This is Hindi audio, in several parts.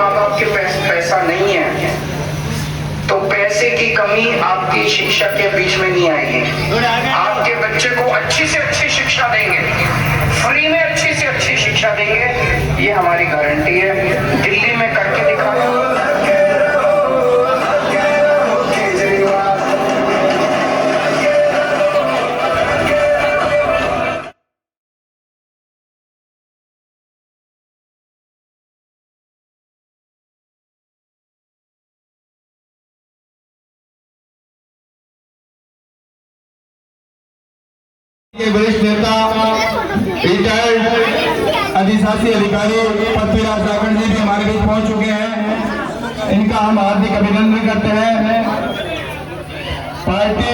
माँ बाप के पैसा नहीं है तो पैसे की कमी आपकी शिक्षा के बीच में नहीं आएगी। आपके बच्चे को अच्छी से अच्छी शिक्षा देंगे, फ्री में अच्छी से अच्छी शिक्षा देंगे, ये हमारी गारंटी है। दिल्ली में करके दिखाया। के वरिष्ठ नेता रिटायर्ड अधिशासी अधिकारी पृथ्वीराज जाखड़ जी भी हमारे बीच पहुंच चुके हैं। इनका हम हार्दिक अभिनंदन करते हैं। पार्टी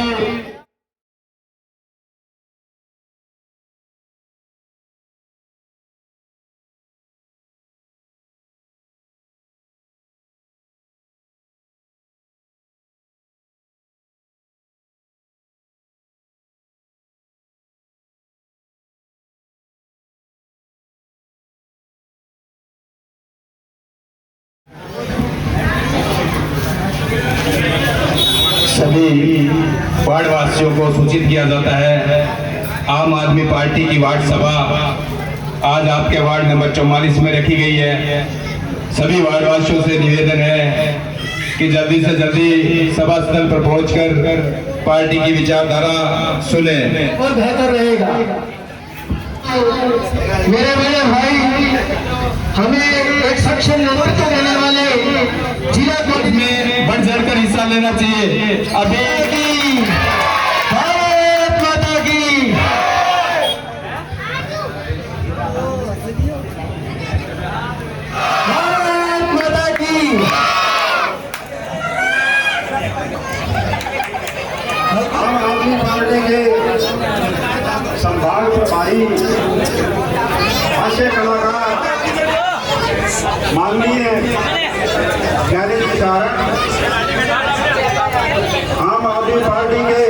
सभी वार्ड वासियों को सूचित किया जाता है। आम आदमी पार्टी की वार्ड सभा आज आपके वार्ड नंबर 44 में रखी गई है। सभी वार्ड वासियों से निवेदन है कि जल्दी से जल्दी सभा स्थल पर पहुंचकर पार्टी की विचारधारा सुने और बेहतर रहेगा। मेरे बड़े भाई, हमें एक सक्षम नेतृत्व देने वाले जिला कोर्ट में बढ़ चढ़कर हिस्सा लेना चाहिए। अभी भारत माता की भारत माता की। आम आदमी पार्टी के संभाग प्रभारी हास्य कलाकार माननीय ज्ञानी विचारक, आम आदमी पार्टी के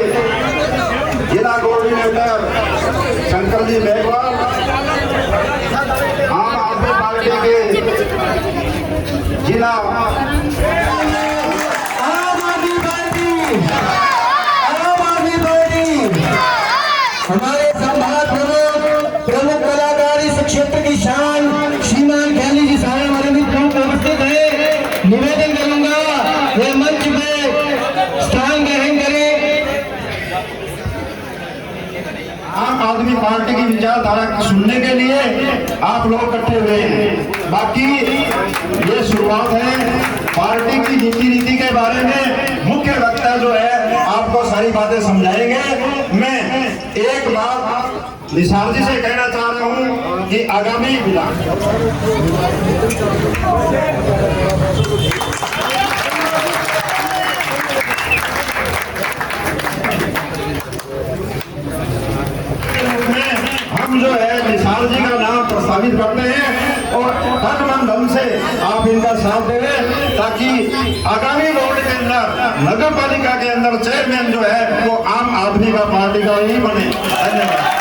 जिला कोऑर्डिनेटर शंकर जी मेघवाल, आम आदमी पार्टी के जिला हमारे संभाग प्रमुख कलाकार इस क्षेत्र की शान श्रीमान ज्ञानी जी सारे हमारे बीच उपस्थित है। निवेदन करूंगा ये मंच पे स्थान ग्रहण करें। आम आदमी पार्टी की विचारधारा सुनने के लिए आप लोग इकट्ठे हुए हैं। बाकी ये शुरुआत है। पार्टी की नीति के बारे में मुख्य वक्ता जो है आपको सारी बातें समझाएंगे। मैं एक बात निसार जी से कहना चाह रहा हूं कि आगामी विधान हम जो है निसार जी का नाम प्रस्तावित करते हैं और तन मन धन से आप इनका साथ दें ताकि आगामी बोर्ड के अंदर नगर पालिका के अंदर चेयरमैन जो है वो आम आदमी का पार्टी का ही बने। धन्यवाद।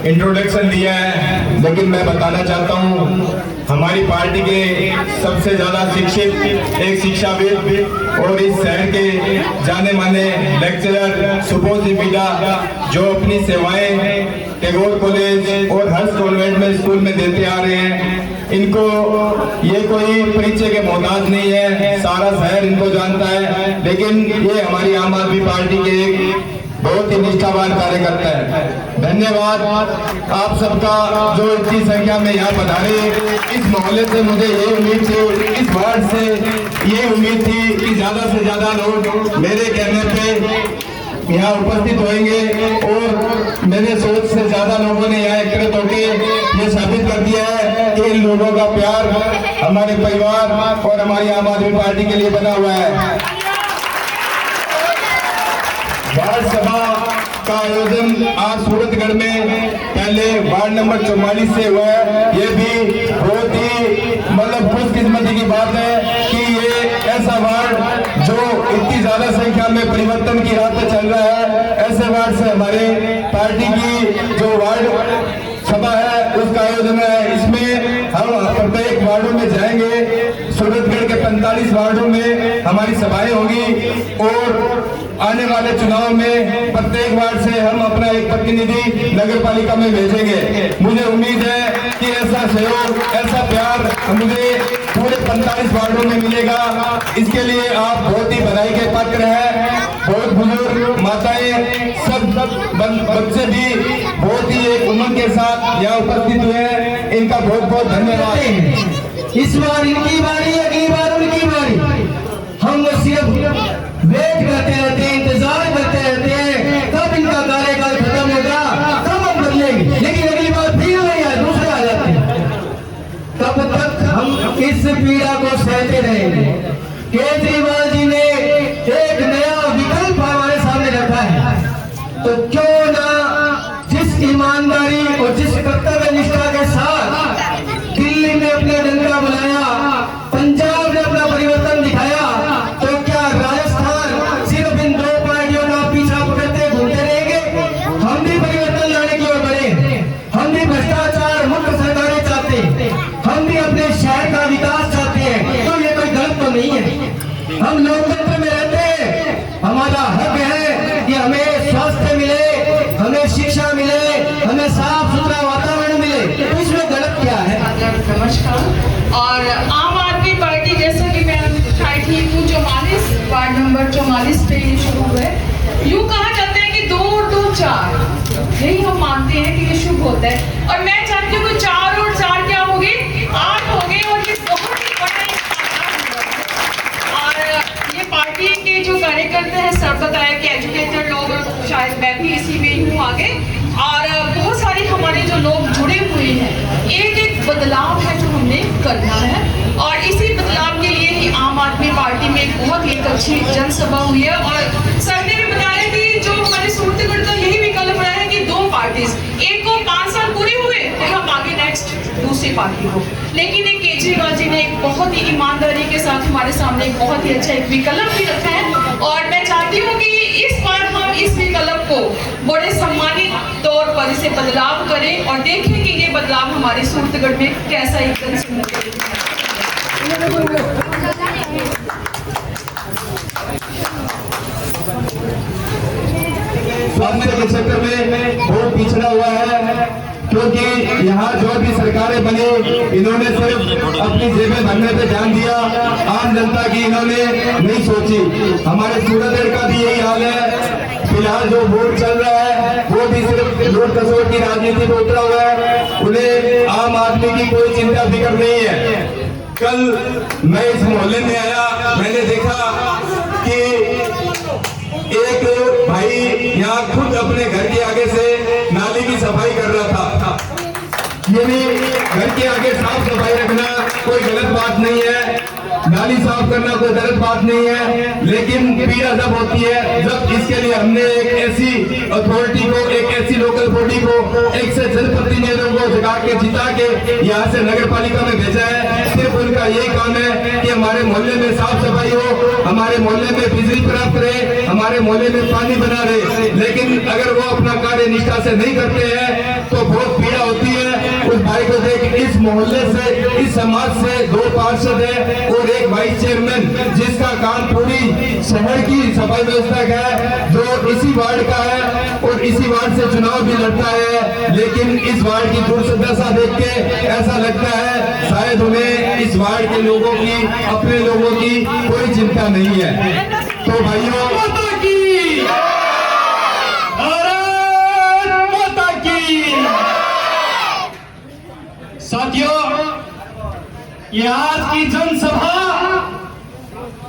इंट्रोडक्शन दिया है, लेकिन मैं बताना चाहता हूँ हमारी पार्टी के सबसे ज्यादा शिक्षित एक शिक्षाविद और इस शहर के जाने माने लेक्चरर सुबोध जी मीणा जो अपनी सेवाएं टैगोर कॉलेज और हर्ष कॉन्वेंट में स्कूल में देते आ रहे हैं। इनको ये कोई परिचय के मोहताज नहीं है, सारा शहर इनको जानता है। लेकिन ये हमारी आम आदमी पार्टी के एक बहुत ही निष्ठावान कार्यकर्ता है। धन्यवाद आप सबका जो इतनी संख्या में यहाँ पधारे। इस मोहल्ले से मुझे ये उम्मीद थी, इस वार्ड से ये उम्मीद थी कि ज्यादा से ज्यादा लोग मेरे कहने पे यहाँ उपस्थित होंगे और मेरे सोच से ज्यादा लोगों ने यहाँ एकत्रित होकर ये साबित कर दिया है कि इन लोगों का प्यार हमारे परिवार और हमारी आम आदमी पार्टी के लिए बना हुआ है। वार्ड सभा का आयोजन आज सूरतगढ़ में पहले वार्ड नंबर 44 से हुआ है। ये भी बहुत ही खुशकिस्मती की बात है कि ये ऐसा वार्ड जो इतनी ज्यादा संख्या में परिवर्तन की राह पे चल रहा है। ऐसे वार्ड से हमारे पार्टी की जो वार्ड सभा है उसका आयोजन है। इसमें हम प्रत्येक वार्डों में जाएंगे। सूरतगढ़ के 45 वार्डों में हमारी सभाएं होगी और आने वाले चुनाव में प्रत्येक वार्ड से हम अपना एक प्रतिनिधि नगर पालिका में भेजेंगे। मुझे उम्मीद है कि ऐसा सहयोग, ऐसा प्यार मुझे पूरे 45 वार्डों में मिलेगा। इसके लिए आप बहुत ही बधाई के पात्र हैं। बहुत बुजुर्ग माताएं, सब बच्चे भी बहुत ही एक उमंग के साथ यहाँ उपस्थित हुए हैं। इनका बहुत बहुत धन्यवाद। इस बार इनकी बारी, अगली बार उनकी बारी। हम सिर्फ वेट करते रहते हैं, इंतजार करते रहते हैं कब इनका कार्यकाल खत्म होगा, कब हम बदलेंगे। लेकिन अगली बार फिर वही है, दूसरे आ जाते हैं। तब तक हम इस पीड़ा को सहते रहेंगे। केजरीवाल जी ने एक नया विकल्प हमारे सामने रखा है, तो क्यों ना जिस ईमानदारी और जिस कर्तव्य निष्ठा के साथ दिल्ली में अपना डंका बुलाया, पंजाब ने अपना परिवर्तन दिखाया, तो क्या राजस्थान सिर्फ इन दो पार्टियों का पीछा पकड़ते घूमते रहेंगे? हम भी परिवर्तन लाने की ओर बढ़े, हम भी भ्रष्टाचार मुक्त सरकारें चाहते हैं, हम भी अपने शहर का विकास चाहते हैं। तो ये कोई गलत तो नहीं है। हम लोकतंत्र में रहते हैं, हमारा हक है कि हमें स्वास्थ्य मिले, हमें शिक्षा मिले, हमें साफ सुथरा वातावरण मिले। तो इसमें गलत क्या है? नमस्कार। और आम आदमी पार्टी, जैसा कि मैं शायद ठीक हूँ, 44 वार्ड नंबर 44 पे ये शुरू हुए। यूँ कहा जाता है कि 2 और 2 4, यही हम मानते हैं कि ये शुभ होता है। और मैं चाहती हूँ कि 4 और 4 क्या हो गए, 8 हो गए। और ये बहुत ही बड़ा और ये पार्टी के जो कार्यकर्ता है, सब बताया कि एजुकेटेड लोग, शायद मैं भी इसी में हूँ आगे, और बहुत सारे हमारे जो लोग जुड़े हुए हैं। एक बदलाव है जो हमने करना है, और इसी बदलाव के लिए ही आम आदमी पार्टी में एक बहुत ही अच्छी जनसभा हुई है। और सर ने भी बताया कि जो हमारे सूरतगढ़ का यही विकल्प रहा है कि 2 पार्टीज, एक को 5 साल पूरे हुए फिर हम आगे नेक्स्ट दूसरी पार्टी को। लेकिन एक केजरीवाल जी ने एक बहुत ही ईमानदारी के साथ हमारे सामने एक बहुत ही अच्छा एक विकल्प भी रखा है। और मैं चाहती हूँ कि इस बार हम इस विकल्प को बड़े सम्मानित तौर पर इसे बदलाव करें और देखें कि ये बदलाव हमारे सूरतगढ़ में कैसा एकदम से स्वास्थ्य के क्षेत्र में बहुत पिछड़ा हुआ है, क्योंकि यहाँ जो भी सरकारें बनी, इन्होंने सिर्फ अपनी जेबें भरने पे ध्यान दिया, आम जनता की इन्होंने नहीं सोची। हमारे सूरतगढ़ का भी यही हाल है। फिलहाल जो वोट चल रहा है वो भी सिर्फ लूट खसोट की राजनीति में उतरा हुआ है। उन्हें आम आदमी की कोई चिंता फिक्र नहीं है। कल मैं इस मोहल्ले में आया, मैंने देखा कि एक भाई यहाँ खुद अपने घर के आगे से नाली की सफाई कर रहा था। ये भी घर के आगे साफ सफाई रखना कोई गलत बात नहीं है, नाली साफ करना कोई गलत बात नहीं है। लेकिन पीड़ा जब होती है जब इसके लिए हमने एक ऐसी अथॉरिटी को, एक ऐसी लोकल बॉडी को, एक से जनप्रतिनिधियों को जगा के जिता के यहाँ से नगर पालिका में भेजा है। सिर्फ उनका यही काम है कि हमारे मोहल्ले में साफ सफाई हो, हमारे मोहल्ले में बिजली प्राप्त रहे, हमारे मोहल्ले में पानी बना रहे। लेकिन अगर वो अपना कार्य निष्ठा से नहीं करते हैं तो बहुत पीड़ा होती है। उस भाई को देख, इस मोहल्ले से, इस समाज से 2 पार्षद है और एक वाइस चेयरमैन, जिसका काम पूरी शहर की सफाई व्यवस्था का है, जो इसी वार्ड का है और इसी वार्ड से चुनाव भी लड़ता है। लेकिन इस वार्ड की दुर्दशा देख के ऐसा लगता है शायद उन्हें इस वार्ड के लोगों की, अपने लोगों की कोई चिंता नहीं है। तो भाइयों, साथियों, ये आज की जनसभा,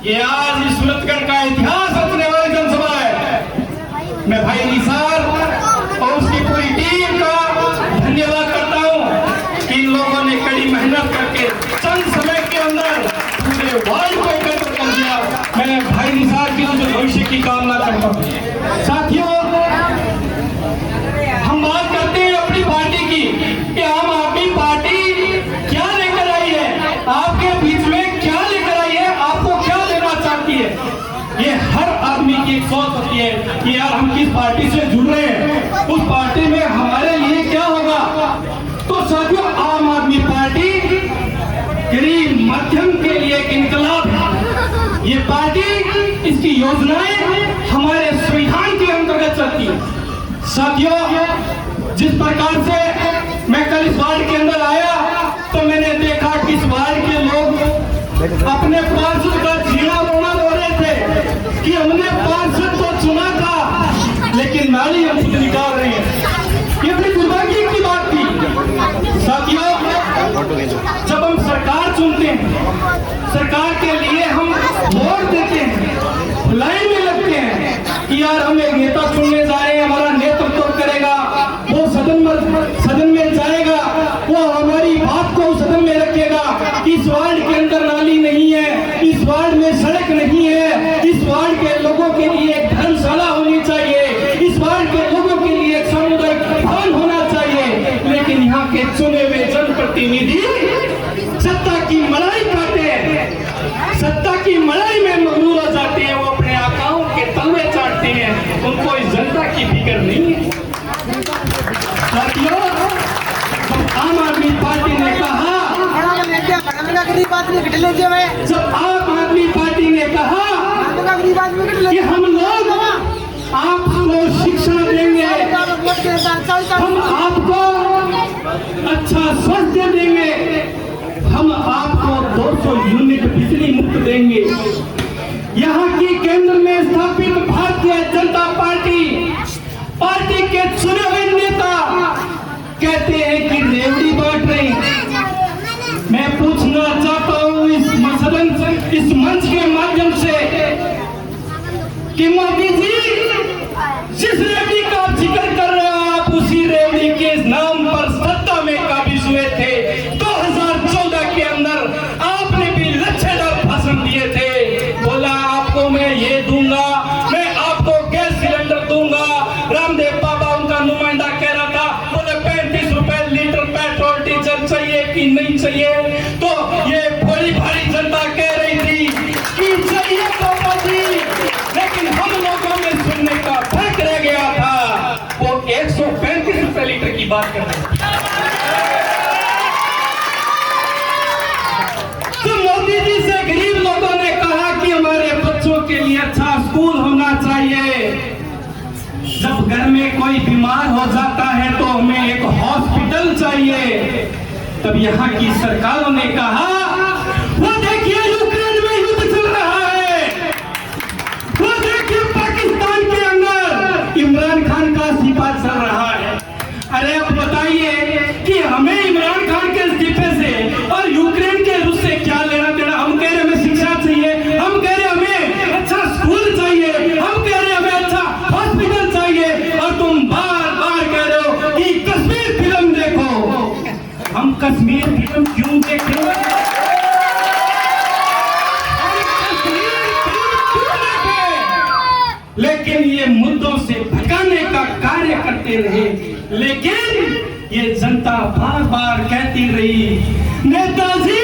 ये आज सूरतगढ़ का इतिहास रचने वाली जनसभा है। मैं भाई निसार और उसकी पूरी टीम का धन्यवाद करता हूं कि इन लोगों ने कड़ी मेहनत करके चंद समय के अंदर पूरे वर्ल्ड को एकत्र कर दिया। मैं भाई निसार की भविष्य की कामना करता हूं। साथियों, हम बात करते हैं अपनी पार्टी की कि आम आदमी पार्टी क्या लेकर आई है, आपके बीच में क्या लेकर आई है, आपको क्या देना चाहती है। ये हर पार्टी, इसकी योजनाएं हमारे संविधान के अंतर्गत चलती है। साथियों, जिस प्रकार से मैं कल इस वार्ड के अंदर आया तो मैंने देखा कि इस वार्ड के लोग अपने पार्षद का जीना रोना रो रहे थे कि हमने पार्षद को चुना था लेकिन नाली हम खुद निकाल रहे हैं। ये बड़ी दुर्भाग्य की बात थी। साथियों, जब हम सरकार चुनते हैं, सरकार के लिए हम वोट देते हैं, लाइन में लगते हैं कि यार हम एक नेता चुनने जा रहे हैं, हमारा नेतृत्व करेगा, वो सदन में जाएगा, वो हमारी बात को सदन में रखेगा। इस वार्ड के अंदर नाली नहीं है, इस वार्ड में सड़क नहीं है, इस वार्ड के लोगों के लिए एक धर्मशाला होनी चाहिए, इस वार्ड के लोगों के लिए एक सामुदायिक भवन होना चाहिए। लेकिन यहाँ के चुने हुए जनप्रतिनिधि सत्ता की मलाई खाते हैं, सत्ता की मलाई में मगरूर हो जाते हैं, वो अपने आकाओं के तलवे चाटते हैं, उनको इस जनता की फिक्र नहीं है। साथियों, आम आदमी पार्टी ने कहा, जब आम आदमी पार्टी ने कहा कि हम लोग आपको शिक्षा देंगे, हम आपको अच्छा स्वास्थ्य देंगे, हम आपको 200 यूनिट बिजली मुक्त देंगे। यहाँ की केंद्र में स्थापित भारतीय जनता पार्टी के चुने हुए नेता कहते हैं कि रेवड़ी बांट रहे हैं। मैं पूछना चाहता हूँ इस मंच के माध्यम से कि मोदी जी, जिस रेवड़ी का आप जिक्र कर रहे हो, आप उसी रेवड़ी के नाम पर सत्ता में काबिज हुए थे। 2014 के अंदर आपने भी लच्छेदार भाषण दिए थे, बोला आपको मैं ये दूंगा, मैं आपको गैस सिलेंडर दूंगा। रामदेव बाबा उनका नुमाइंदा कह रहा था, बोले 35 रुपए लीटर पेट्रोल डीजल चाहिए कि नहीं चाहिए, तो ये बड़ी भारी जनता कह रही थी कि चाहिए बाबा जी, लेकिन हम लोगों में सुनने का फर्क रह गया था। वो 135 रुपए लीटर की बात कर रहे थे। तो मोदी जी से गरीब लोगों ने कहा कि हमारे बच्चों के लिए अच्छा स्कूल होना चाहिए, जब घर में कोई बीमार हो जाता है तो हमें एक हॉस्पिटल चाहिए। तब यहाँ की सरकारों ने कहा, वो देखिए यूक्रेन में युद्ध चल रहा है, वो देखिए पाकिस्तान के अंदर इमरान खान का इस्तीफा चल रहा है। अरे अब बताइए कि हमें इमरान खान के इस्तीफे से और यूक्रेन के रूस से क्या लेना देना। हम कह रहे हमें शिक्षा चाहिए, हम कह रहे हमें अच्छा स्कूल चाहिए, हम कह रहे हमें अच्छा हॉस्पिटल चाहिए, और तुम बार बार कह रहे हो कि कश्मीर फिल्म देखो। हम कश्मीर फिल्म क्यों देखें? लेकिन ये मुद्दों से भगाने का कार्य करते रहे, लेकिन ये जनता बार बार कहती रही, नेताजी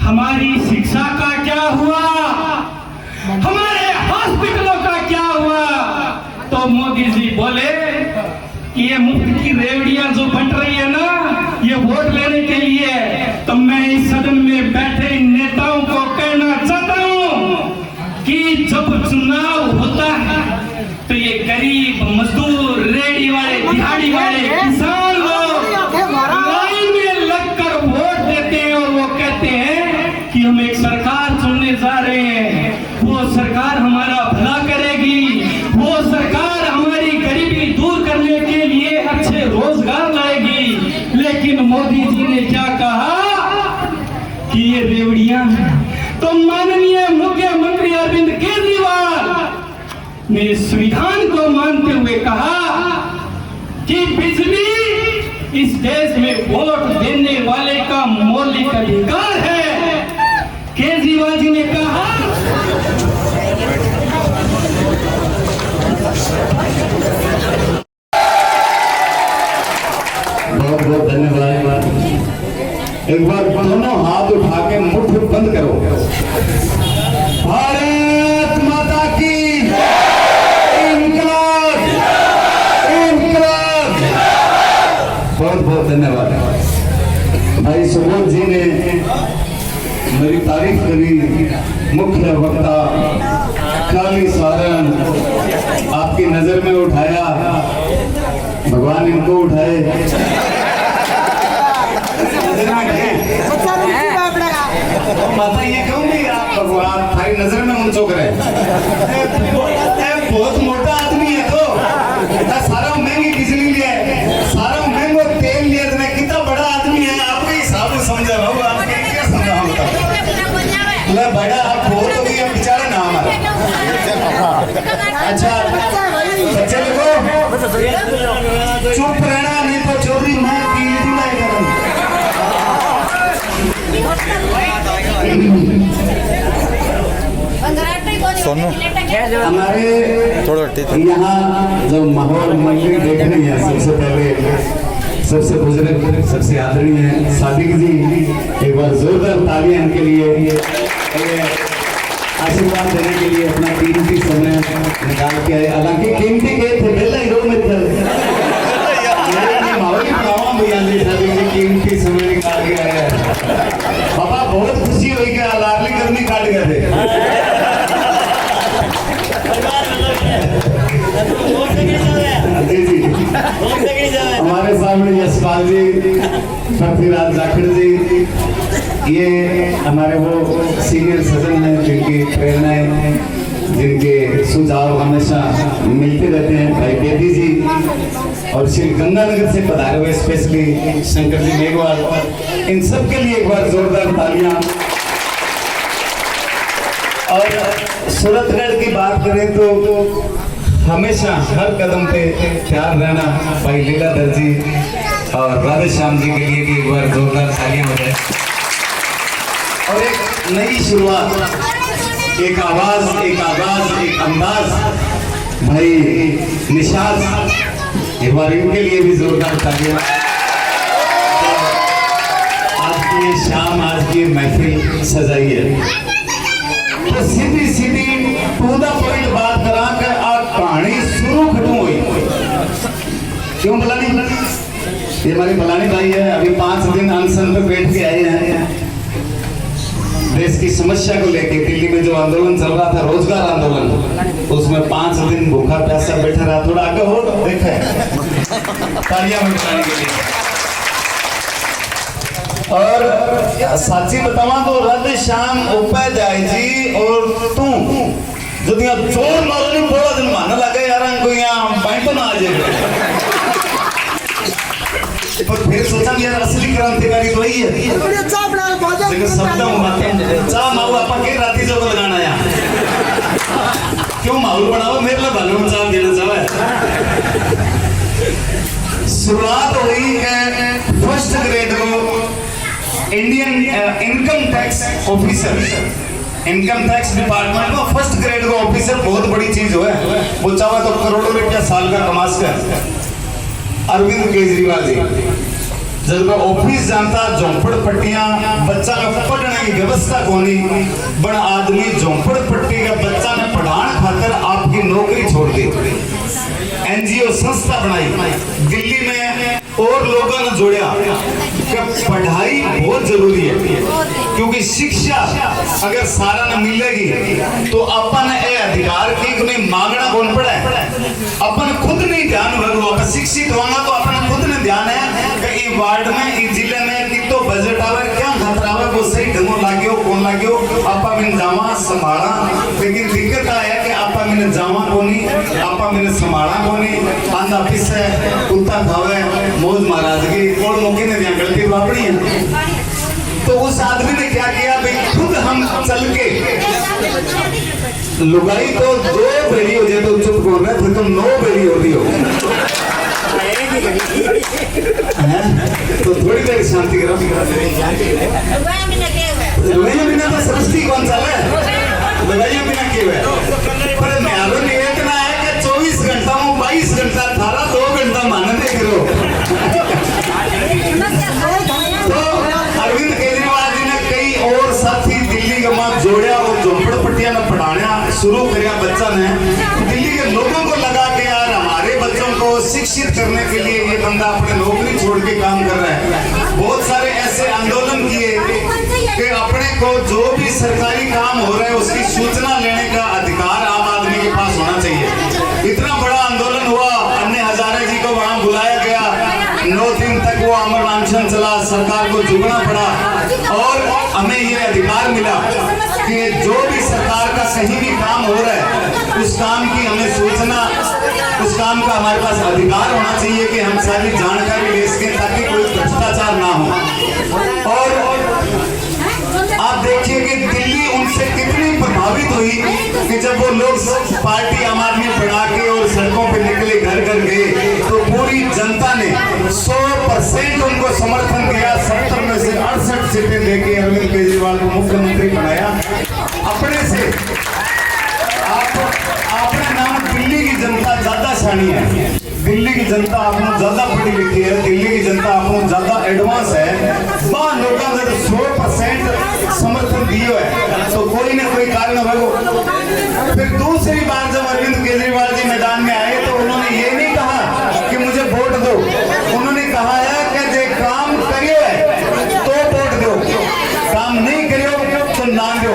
हमारी शिक्षा का क्या हुआ, हमारे हॉस्पिटलों का क्या हुआ। तो मोदी जी बोले कि ये मुफ्त की रेवड़ियां जो बंट रही है ना, ये वोट लेने के लिए। तो मैं इस सदन में बैठे नेताओं को कहना चाहता हूं कि जब चुनाव होता है तो ये गरीब मजदूर, रेहड़ी वाले, दिहाड़ी वाले, किसान लोग लाइन में लगकर वोट देते हैं और वो कहते हैं कि हम एक सरकार चुनने जा रहे हैं, वो सरकार हमारा भला करेगी, वो सरकार हमारी गरीबी दूर करने के लिए अच्छे रोजगार लाएगी। लेकिन मोदी जी ने क्या कहा कि ये रेवड़ियां हैं। तो माननीय मुख्यमंत्री अरविंद केजरीवाल ने संविधान को मानते हुए कहा कि बिजली इस देश में वोट देने वाले का मौलिक अधिकार है। केजरीवाल जी ने कहा, बहुत बहुत धन्यवाद। एक बार दोनों हाथ उठा के मुट्ठी बंद करो। भारत माता की इंकलाब, इंकलाब। बहुत बहुत धन्यवाद। भाई सुबोध जी ने मेरी तारीफ करी, मुख्य वक्ता काली सारण आपकी नजर में उठाया, भगवान इनको उठाए। माता ये कहूंगी आप भगवान थारी नजर में मुंचो करे। बहुत मोटा आदमी है तो सारा महंगी बिजली लिया, सारा महंगो तेल लिया, कितना बड़ा आदमी है आपके हिसाब से समझा बाबू, आपके क्या समझा बड़ा आप बहुत हो गई बेचारा ना हमारा। अच्छा बच्चे लोगों चुप रहना, नहीं तो चोरी मैं हमारे यहाँ जो माहौल मंदिर देख रही है, सबसे पहले सबसे बुजुर्ग, सबसे आदरणीय सादिक जी, एक बार जोरदार तालियां इनके लिए आशीर्वाद देने के लिए अपना कीमती समय निकाल के आए। हालांकि कीमती गए थे पहले ही रो में कीमती समय निकाल के आए। पापा बहुत खुशी हुई कि लाडली गर्मी काट गए थे। हमारे सामने यशपाल जी, पृथ्वीराज जाखड़ जी, ये हमारे वो सीनियर सदन हैं जिनकी प्रेरणाएं, जिनके सुझाव हमेशा मिलते रहते हैं। भाई बेदी जी और श्री गंगानगर से पधारे हुए स्पेशली शंकर जी मेघवाल, इन सब के लिए एक बार जोरदार तालियां। और सूरतगढ़ की बात करें तो हमेशा हर कदम पे तैयार रहना भाई लीलाधर जी और राधे श्याम जी के लिए भी एक बार जोरदार तालियां हो जाए। और एक नई शुरुआत, एक आवाज, एक आगाज, एक अंदाज, भाई निशाद, एक बार इनके लिए भी जोरदार तालियां। आज की शाम, आज की महफिल सजाई है तो सीधी सीधी टू द पॉइंट बात करा के आज कहानी शुरू खत्म हुई। क्यों बलानी? ये हमारी बलानी भाई है, अभी 5 दिन अनशन पे बैठ के आए हैं। देश की समस्या को लेके दिल्ली में जो आंदोलन चल रहा था, रोजगार आंदोलन, उसमें 5 दिन भूखा प्यासा बैठा रहा। थोड़ा आगे हो देखा तालियां बजाने के लिए। और साची बतावा तो राधे श्याम उपाय जाए जी और तू जो दिया जोर मारो नहीं, थोड़ा दिन मानने लगे यार कोई यहाँ बाइट तो ना आ जाए। पर फिर सोचा यार असली क्रांतिकारी तो वही है, लेकिन शब्द चाह माहौल आपा के राती जो लगाना है क्यों माहौल बनाओ मेरे लिए भले चाह देना चाहे। शुरुआत हुई है फर्स्ट ग्रेड को Indian income tax officer, income tax department में फर्स्ट ग्रेड का ऑफिसर बहुत बड़ी चीज है। वो चाहे तो करोड़ों रुपया साल का कमा सके। अरविंद केजरीवाल जी जब ऑफिस जानता, झोंपड़ पट्टियां बच्चा का पढ़ने की व्यवस्था कोनी, बड़ा आदमी झोंपड़ पट्टी का बच्चा ने पढ़ाने खातर आपकी नौकरी छोड़ दी, एनजीओ संस्था बनाई, दिल्ली में और लोगों ने जोड़ा कि पढ़ाई बहुत जरूरी है, क्योंकि शिक्षा अगर सारा न मिलेगी तो अपन ये अधिकार की मांगना कौन पड़ा है। अपन खुद नहीं ध्यान रखो, अपन शिक्षित होगा तो अपन खुद ने ध्यान है कि ये वार्ड में, ये जिले में कितो बजट आवे, क्या खतरा आवे, वो सही ढंगो लाग्यो कौन लाग्यो, आपा मैंने जावा संभाला। लेकिन दिक्कत है कि आपा मैंने जावा कोनी, आपा मैंने संभाला कोनी, आंधा पिसे कुत्ता खावे मौज महाराजगी और मौके ने यहाँ गलती वापरी है। तो उस आदमी ने क्या किया भाई, खुद हम चल के लुगाई तो 2 बेड़ी हो जाए तो चुप बोल रहे थे, तुम 9 बेड़ी हो रही हो तो थोड़ी देर शांति करो। बिना तो सृष्टि कौन सा है, लगाइए बिना क्यों है। पर न्यारो निवेदना है कि 24 घंटा में 22 घंटा थारा 2 घंटा माने देख लो। तो अरविंद केजरीवाल जी ने कई और साथी दिल्ली के मां जोड़िया और झोंपड़ पट्टियां में पढ़ाना शुरू किया। बच्चा ने दिल्ली के लोगों को लगा के यार हमारे बच्चों को शिक्षित करने के लिए ये बंदा अपने नौकरी छोड़ के काम कर रहा है। बहुत सारे ऐसे आंदोलन किए कि अपने को जो भी सरकारी काम हो रहा है उसकी सूचना लेने का अधिकार आम आदमी के पास होना चाहिए। इतना बड़ा आंदोलन हुआ, अन्य हजारे जी को वहां बुलाया गया, 9 दिन तक वो अमर अनशन चला, सरकार को झुकना पड़ा और हमें ये अधिकार मिला कि जो भी सरकार का कहीं भी काम हो रहा है उस काम की हमें सूचना, उस काम का हमारे पास अधिकार होना चाहिए कि हम सारी जानकारी ले सकें ताकि कोई भ्रष्टाचार ना हो। और आप देखिए कि दिल्ली उनसे कितनी प्रभावित हुई कि जब वो लोग पार्टी आम आदमी बना के और सड़कों पे निकले, घर घर गए, तो पूरी जनता ने 100% उनको समर्थन दिया। 70 में से 68 सीटें देके अरविंद केजरीवाल को मुख्यमंत्री बनाया अपने से। आपने नाम, दिल्ली की जनता ज्यादा शानी है, दिल्ली की जनता आपको ज्यादा पढ़ी लिखी है, दिल्ली की जनता आपको ज्यादा एडवांस है। वहां लोगों ने 100% समर्थन दिया है, तो कोई ना कोई कारण होगा। फिर दूसरी बार जब अरविंद केजरीवाल जी मैदान में आए तो उन्होंने ये नहीं कहा कि मुझे वोट दो, उन्होंने कहा है कि जे काम करियो है तो वोट दो, काम नहीं करियो तो ना दो।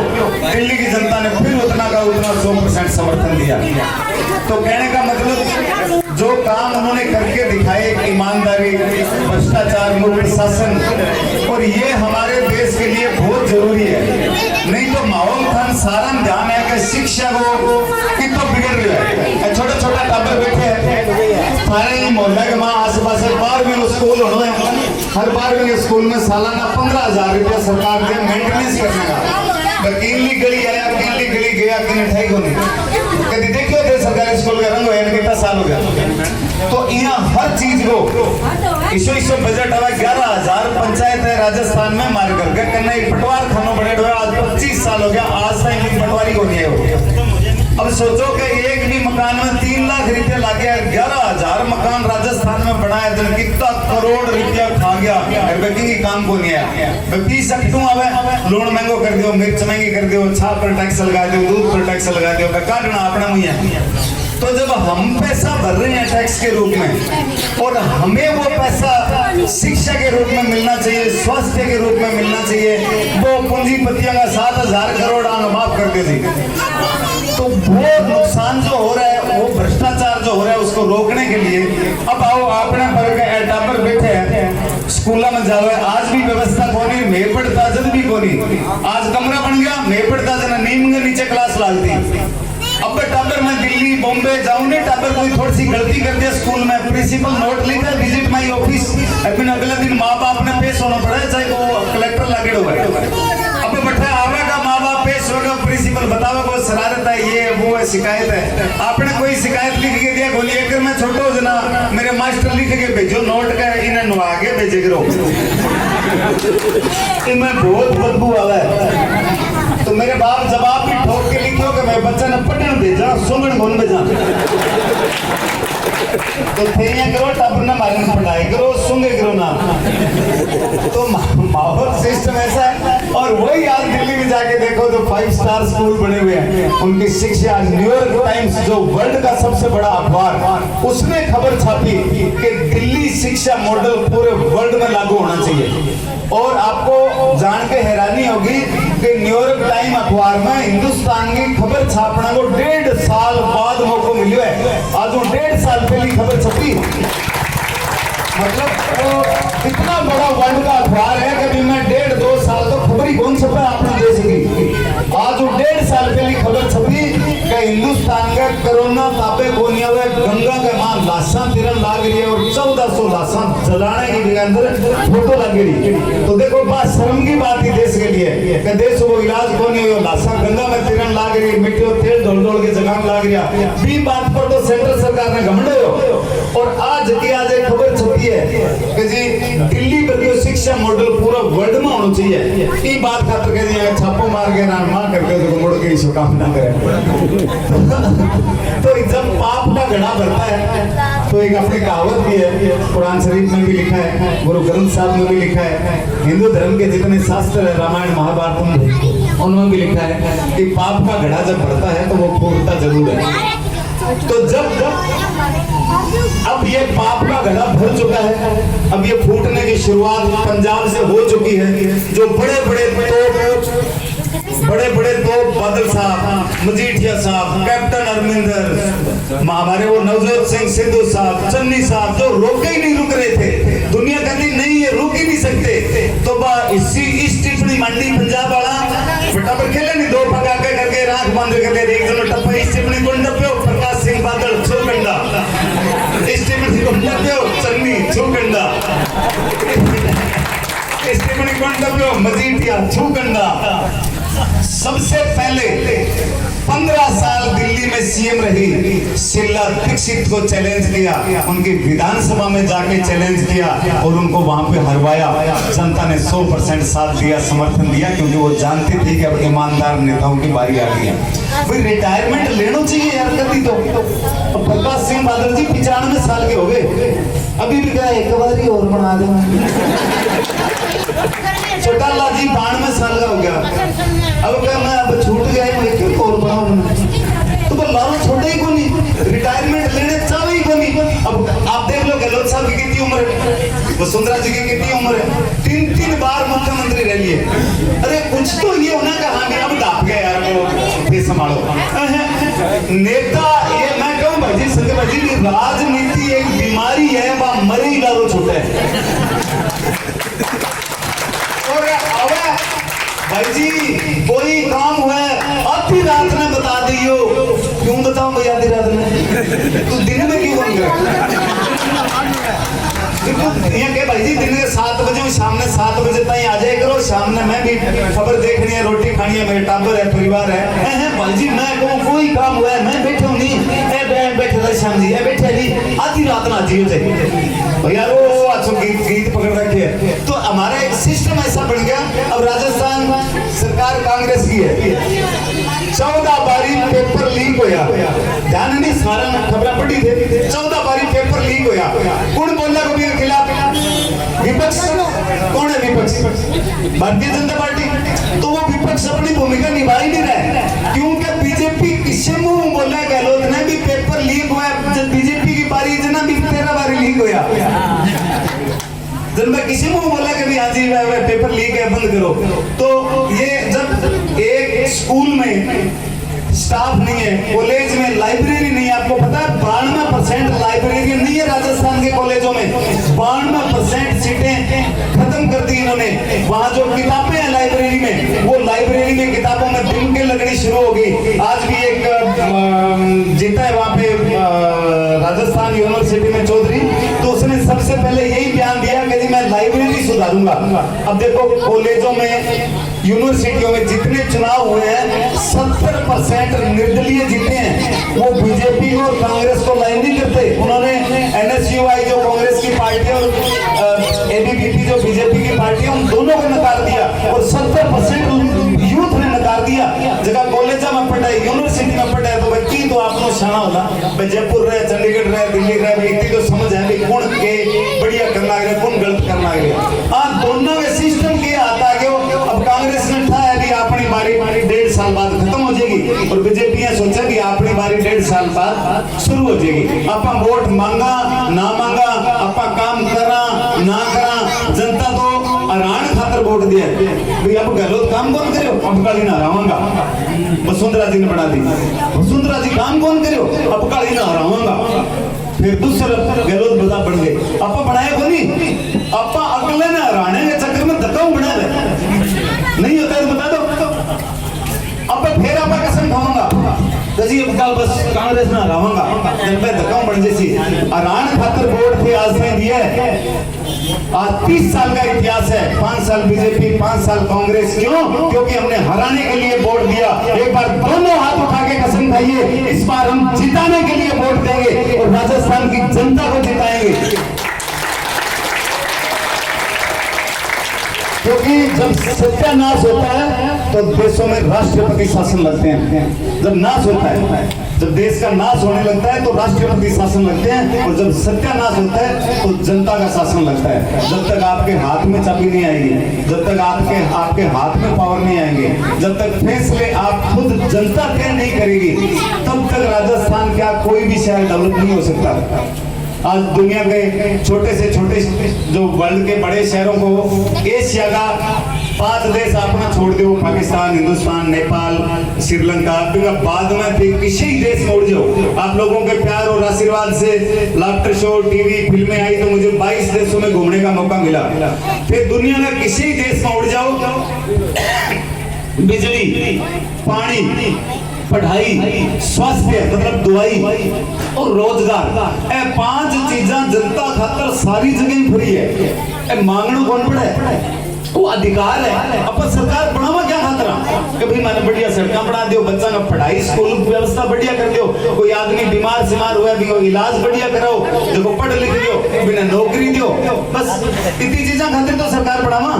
दिल्ली की जनता ने फिर उतना का उतना 100% समर्थन दिया। तो कहने का मतलब जो काम उन्होंने करके दिखाए, ईमानदारी, भ्रष्टाचार मुक्त शासन, और ये हमारे देश के लिए बहुत जरूरी है। नहीं तो माहौल खान सारा ध्यान है कि शिक्षा को कितना बिगड़ रहा है। छोटा छोटा टाबर बैठे हैं सारे ही मोहल्ले के माँ आस पास 12वीं स्कूल होना है, हर 12वीं स्कूल में सालाना 15,000 रुपया सरकार के मेंटेनेंस करने का। वकील गली आया, वकील गली गया कि मिठाई को नहीं कभी देखियो थे सरकारी स्कूल का रंग है कितना साल हो गया। तो यहाँ हर चीज को इशो बजट आवा 11,000 पंचायत है राजस्थान में मार करके कन्या पटवार खानो बड़े हुए आज 25 साल हो गया, आज तक पटवारी को नहीं है। अब सोचो कि एक भी मकान में 3 लाख रुपया लग गया, 11,000 मकान राजस्थान में बनाया, तो कितना करोड़ रुपया खा गया, व्यक्ति काम को नहीं है। व्यक्ति सकतू आवे, लूण महंगो कर दियो, मिर्च महंगी कर दियो, छाप पर टैक्स लगा दियो, दूध पर टैक्स लगा दियो, काटना अपना मुझे। तो जब हम पैसा भर रहे हैं टैक्स के रूप में और हमें वो पैसा शिक्षा के रूप में मिलना चाहिए, स्वास्थ्य के रूप में मिलना चाहिए, वो पूंजीपतियों का 7,000 करोड़ माफ कर दे दी। तो वो नुकसान जो हो रहा है, वो भ्रष्टाचार जो हो रहा है, उसको रोकने के लिए अब आओ अपने पर बैठे हैं स्कूल में जाओ, आज भी व्यवस्था कोनी, मैं पढ़ता जन भी कोनी, आज कमरा बन गया, मैं पढ़ता जन नीम के नीचे क्लास डालती। अब टाबर मैं दिल्ली बॉम्बे जाऊं नहीं, टाबर कोई थोड़ी सी गलती कर दिया स्कूल में, प्रिंसिपल नोट लिखा विजिट माई ऑफिस, लेकिन अगले दिन माँ बाप ने पेश होना पड़ा है, चाहे वो कलेक्टर लगे हुआ है। अब बैठा आवेगा माँ बाप पेश होगा, प्रिंसिपल बताओ वो शरारत है, ये वो शिकायत है, आपने कोई शिकायत लिख के दिया, बोलिए अगर मैं छोटा हो जना मेरे मास्टर लिख के भेजो नोट का, इन्हें नुआ के भेजे करो, इनमें बहुत बदबू आवा है। तो मेरे बाप जवाब भी ठोक के लिखो कि मैं बच्चा ने पढ़ने भेजा, सुनन घूम भेजा, तो थे करो टाबर ना मारे पढ़ाई करो, सुंगे करो ना। तो माहौल सिस्टम ऐसा है। और वही आज दिल्ली में जाके देखो जो 5 स्टार स्कूल बने हुए हैं, उनकी शिक्षा, न्यूयॉर्क टाइम्स जो वर्ल्ड का सबसे बड़ा अखबार, उसने खबर छापी कि दिल्ली शिक्षा मॉडल पूरे वर्ल्ड में लागू होना चाहिए। और आपको जान के हैरानी होगी कि न्यूयॉर्क टाइम अखबार में हिंदुस्तान की खबर छापना को 1.5 साल बाद मौका मिलो है। आज वो 1.5 साल पहली खबर छपी, मतलब वो इतना बड़ा वर्ल्ड का अखबार है कि मैं 1.5-2 साल तो खबर ही कौन छपा अपने देश की। आज वो 1.5 साल पहली खबर छपी कि हिंदुस्तान का कोरोना ताबे कोनिया हुआ, गंगा के मां लाशा तिरन लाग रही है और 1400 लाशा जलाने के अंदर फोटो लग रही। तो देखो बात शर्म की बात ही देश के लिए कि देश को इलाज को नहीं हो, लाशा गंगा में तिरन लाग रही, मिट्टी और तेल ढोल के जगह लाग रहा, बी बात पर तो सेंट्रल सरकार ने घमंड हो। और आज एक खबर छपी है कि जी दिल्ली पर शिक्षा मॉडल पूरा वर्ल्ड में होना चाहिए, ये बात खातर कह दिया छापो मार के ना मार करके तो मुड़ के इस काम ना करे। तो जब पाप का घड़ा भरता है तो एक अपनी कहावत भी है, कुरान शरीफ में भी लिखा है, गुरु ग्रंथ साहब में भी लिखा है, हिंदू धर्म के जितने शास्त्र है रामायण महाभारत में उनमें भी लिखा है कि पाप का घड़ा जब भरता है तो वो फूटता जरूर है। तो जब अब ये पाप का घड़ा भर चुका है, अब ये फूटने की शुरुआत पंजाब से हो चुकी है। जो बड़े बड़े तो बादल साहब, मजीठिया साहब, कैप्टन अमरिंदर, हमारे वो नवजोत सिंह सिद्धू साहब, चन्नी साहब, जो रोके ही नहीं रुक रहे थे। दुनिया कहती नहीं ये रुक ही नहीं सकते। तो इस टिप्पणी मंडी पंजाब वाला फटाफट खेले नहीं, दो पकाके करके राख बंद कर ले, एक जन टप्पा इस टिप्पणी को टप्पो प्रकाश सिंह बादल छुकंडा, इस टिप्पणी को टप्पो चन्नी छुकंडा, इस टिप्पणी को टप्पो मजीठिया छुकंडा। सबसे पहले 15 साल दिल्ली में सीएम रही शीला दीक्षित को चैलेंज किया, उनकी विधानसभा में जाके चैलेंज किया और उनको वहां पे हरवाया। जनता ने 100% साथ दिया, समर्थन दिया, क्योंकि वो जानती थी कि अब ईमानदार नेताओं की बारी आ गई है। भाई रिटायरमेंट लेना चाहिए यार कभी तो। प्रकाश सिंह बादल जी 95 साल के हो गए, अभी भी क्या एक बार ही और बना दे। चौटाला जी 92 साल का हो गया, अब क्या मैं अब छूट गया मैं क्यों और बनाऊं, तो लारो छोटे ही को नहीं, रिटायरमेंट लेने चाहे ही को नहीं। अब आप देख लो गहलोत साहब की कितनी उम्र है, वसुंधरा जी की कितनी उम्र है, 3 बार मुख्यमंत्री रह लिए। अरे कुछ तो ये होना कहा भी अब दाप गया यार वो ये संभालो नेता। ये मैं कहूँ भाजी संजय भाजी, राजनीति एक बीमारी है, वह मरे ही लारो छोटे भाई जी। कोई काम हुआ आधी रात में बता दियो, क्यों बताऊं भाई आधी रात में, तू दिन में क्यों बन गया? ये के भाई जी दिन के 7 बजे शाम में 7 बजे तक आ जाए करो, शाम में मैं भी खबर देखनी है, रोटी खानी है, मेरे टाबर है, परिवार है। भाई जी मैं कहूँ कोई काम हुआ है मैं बैठा हूँ नहीं, बैठे थे शाम जी बैठे नहीं, आधी रात ना जियो थे यार वो अच्छो गीत पकड़ रखे। तो हमारा एक सिस्टम ऐसा बन गया। अब राजस्थान सरकार कांग्रेस की है, 14 बारी पेपर लीक होया, ध्यान नहीं सारा खबर पढ़ी थे, 14 बारी पेपर लीक होया। कौन बोला कभी के खिलाफ? विपक्ष। कौन है विपक्ष? भारतीय जनता पार्टी। तो वो विपक्ष अपनी भूमिका निभा ही नहीं रहा, क्योंकि बीजेपी किसी मुंह बोला गहलोत ने भी पेपर लीक हुआ, जब बीजेपी की बारी जना भी 13 बारी लीक होया। जब मैं किसी को बोला कि भी हाँ जी पेपर लीक है बंद करो, तो ये जब एक स्कूल में स्टाफ नहीं है, कॉलेज में लाइब्रेरी नहीं है, आपको पता है 92% लाइब्रेरी नहीं है राजस्थान के कॉलेजों में, 92% सीटें खत्म कर दी इन्होंने। वहां जो किताबें हैं लाइब्रेरी में, वो लाइब्रेरी में किताबों में दिन के लगनी शुरू हो गई। आज भी एक जीता है वहां पे राजस्थान यूनिवर्सिटी में चौधरी, तो उसने सबसे पहले यही बयान दिया कि मैं लाइब्रेरी सुधारूंगा। अब देखो कॉलेजों में यूनिवर्सिटियों में जितने चुनाव हुए हैं 70% निर्दलीय जीते हैं, वो बीजेपी और कांग्रेस को लाइन नहीं करते। उन्होंने एनएसयूआई जो कांग्रेस की पार्टी और एबीवीपी जो बीजेपी की पार्टी है, उन दोनों को नकार दिया और 70% यूथ ने नकार दिया। जगह कॉलेज में पढ़ाई यूनिवर्सिटी में पढ़ाई तो व्यक्ति तो आपको शाना होला, मैं जयपुर रहे, चंडीगढ़ रहे, दिल्ली रहे, इतनी तो समझ है भी कौन के बढ़िया करना है कौन गलत करना है। हाँ दोनों के सिस्टम के आता है। अब कांग्रेस ने था अभी अपनी बारी 1.5 साल बाद खत्म हो जाएगी और बीजेपी ने सोचा कि अपनी बारी 1.5 साल बाद शुरू हो जाएगी। आपा वोट मांगा ना मांगा, आपा काम करा ना करा, जनता तो हरान खातर वोट दिया भाई। अब गहलोत काम कौन करे? अब काली ना हरावांगा, वसुंधरा जी ने बना दी। वसुंधरा जी काम कौन करे? अब काली ना हरावांगा। फिर दूसरा गहलोत बता बढ़ गए, आपा बनाए को नहीं, आपा अगले ने हराने के चक्कर में धक्का बना रहे नहीं होता है, बता दो। अब फिर आप कसम खाऊंगा जी अब कल बस कांग्रेस ना हरावांगा, जब पे धक्का बढ़ जैसी हरान खातर वोट थे आज में दिया है। आज 30 साल का इतिहास है, 5 साल बीजेपी 5 साल कांग्रेस। क्यों? क्योंकि हमने हराने के लिए वोट दिया। एक बार दोनों हाथ उठा के कसम खाइए, इस बार हम जिताने के लिए वोट देंगे और राजस्थान की जनता को जिताएंगे। क्योंकि जब सत्यानाश होता है तो देशों में राष्ट्रपति शासन लगते हैं। जब नाश होता है, जब देश का नाश होने लगता है तो राष्ट्रपति शासन लगते हैं, और जब सत्यानाश होता है तो जनता का शासन लगता है। जब तक आपके हाथ में चाबी नहीं आएगी, जब तक आपके हाथ में पावर नहीं आएंगे, जब तक फैसले आप खुद जनता तय नहीं करेगी, तब तक राजस्थान क्या कोई क्या डेवलप नहीं हो सकता। आज दुनिया के छोटे से छोटे जो वर्ल्ड के बड़े शहरों को, एशिया का 5 देश अपना छोड़ दो, पाकिस्तान, हिंदुस्तान, नेपाल, श्रीलंका, बाद में फिर किसी देश में उड़ जाओ। आप लोगों के प्यार और आशीर्वाद से लाफ्टर शो, टीवी, फिल्में आई तो मुझे 22 देशों में घूमने का मौका मिला। फिर दुनिया में किसी देश में उड़ जाओ, बिजली, पानी, पढ़ाई, स्वास्थ्य मतलब दवाई और रोजगार, ए 5 चीजा जनता खातर सारी जगह फ्री है। मांगना कौन पड़े, वो अधिकार है। अपन सरकार बढ़ावा क्या खातर कि भाई मैंने बढ़िया सड़क बना दियो, बच्चा का पढ़ाई स्कूल व्यवस्था बढ़िया कर दियो, कोई आदमी बीमार सिमार हुआ भी इलाज बढ़िया कराओ, देखो पढ़ लिख दियो, बिना नौकरी दियो, बस इतनी चीजा खातिर तो सरकार बढ़ावा।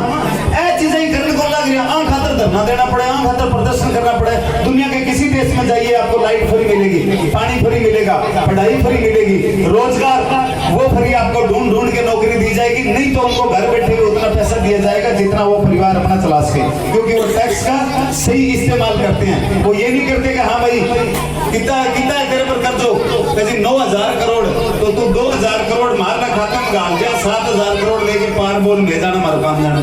ए चीजें ही करने को लग रही है, खातर धरना देना पड़े, खातर प्रदर्शन करना पड़े। दुनिया के किसी देश में जाइए आपको लाइट फ्री मिलेगी, पानी फ्री मिलेगा, पढ़ाई फ्री मिलेगी, रोजगार वो फ्री आपको ढूंढ ढूंढ के नौकरी दी जाएगी, नहीं तो उनको घर बैठे हुए उतना पैसा दिया जाएगा जितना वो परिवार अपना चला सके, क्योंकि वो टैक्स का सही इस्तेमाल करते हैं। वो ये नहीं करते कि हाँ भाई कितना कितना तेरे पर कर्ज हो, कभी 9,000 करोड़ तो तू 2,000 करोड़ मारना खाता में गाल गया, 7,000 करोड़ लेके पार बोल भेजाना मारो काम जाना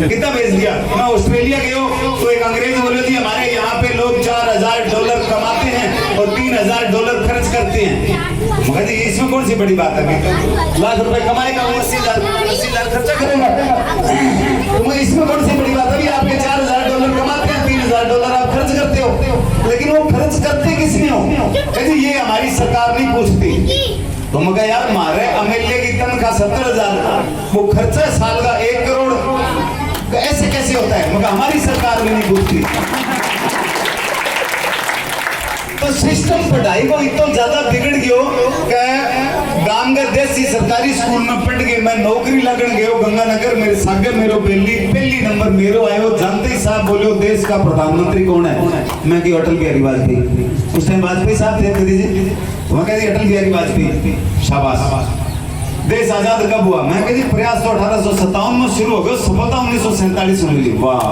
कितना भेज दिया। मैं ऑस्ट्रेलिया गया तो एक अंग्रेज बोले थी हमारे यहाँ पे लोग $4,000 कमाते हैं और $3,000 खर्च करते हैं। मगर इसमें कौन सी बड़ी बात है, लाख रुपए कमाएगा 80,000 खर्चा करेगा, तो इसमें कौन सी बड़ी बात है। आपके $4,000 कमाते हैं, $3,000 आप खर्च करते हो, लेकिन वो खर्च करते किस लिए हो, कहते ये हमारी सरकार नहीं पूछती। तो मैं कहा यार मारे एमएलए की तनख्वाह 70,000, वो खर्चा साल का 1 करोड़, ऐसे कैसे होता है, मगर हमारी सरकार भी नहीं पूछती। तो सिस्टम पढ़ाई को इतना ज्यादा बिगड़ गयो कि गांव के देसी सरकारी स्कूल में पढ़ के मैं नौकरी लगन गयो गंगानगर, मेरे सागे मेरो पहली नंबर मेरो आयो, जानते ही साहब बोलो देश का प्रधानमंत्री कौन है, मैं की अटल बिहारी वाजपेयी। उस टाइम वाजपेयी साहब थे, मैं कहती अटल बिहारी वाजपेयी, शाबाश। देश आजाद कब हुआ, मैं कहती प्रयास तो 1857 में शुरू हो गया, सफलता 1947 में मिली। वाह,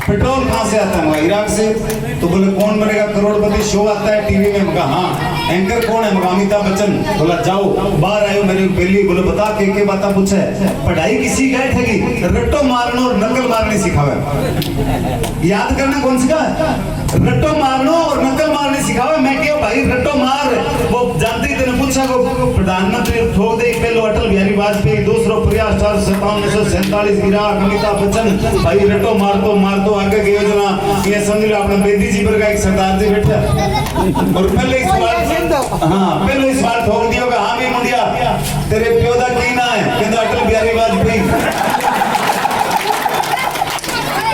पेट्रोल कहाँ से आता है, इराक से। तो बोले कौन बनेगा करोड़पति, शो आता है टीवी में, मगा हाँ। एंकर कौन है, मगा अमिताभ बच्चन। बोला जाओ बाहर आयो मेरी बेली, बोले बता के बात पूछे। पढ़ाई किसी गए ठगी, रट्टो मारनो और नकल मारने सिखावे, याद करना कौन सिखा, रट्टो मारनो और नकल मारने सिखावे। मैं क्यों भाई रट्टो मार, वो जानती तेने पूछा को प्रधानमंत्री ठोक दे, पहले अटल बिहारी वाजपेयी, दूसरो प्रयास 1947 इराक अमिताभ बच्चन, भाई रट्टो मार दो आगे की योजना। ये समझ लो अपने बेदी जी पर का एक सरदार जी बैठा और पहले इस बार ठोक दियो कि हाँ भी मुंडिया तेरे प्यो दा की ना है, कहता अटल बिहारी वाजपेयी।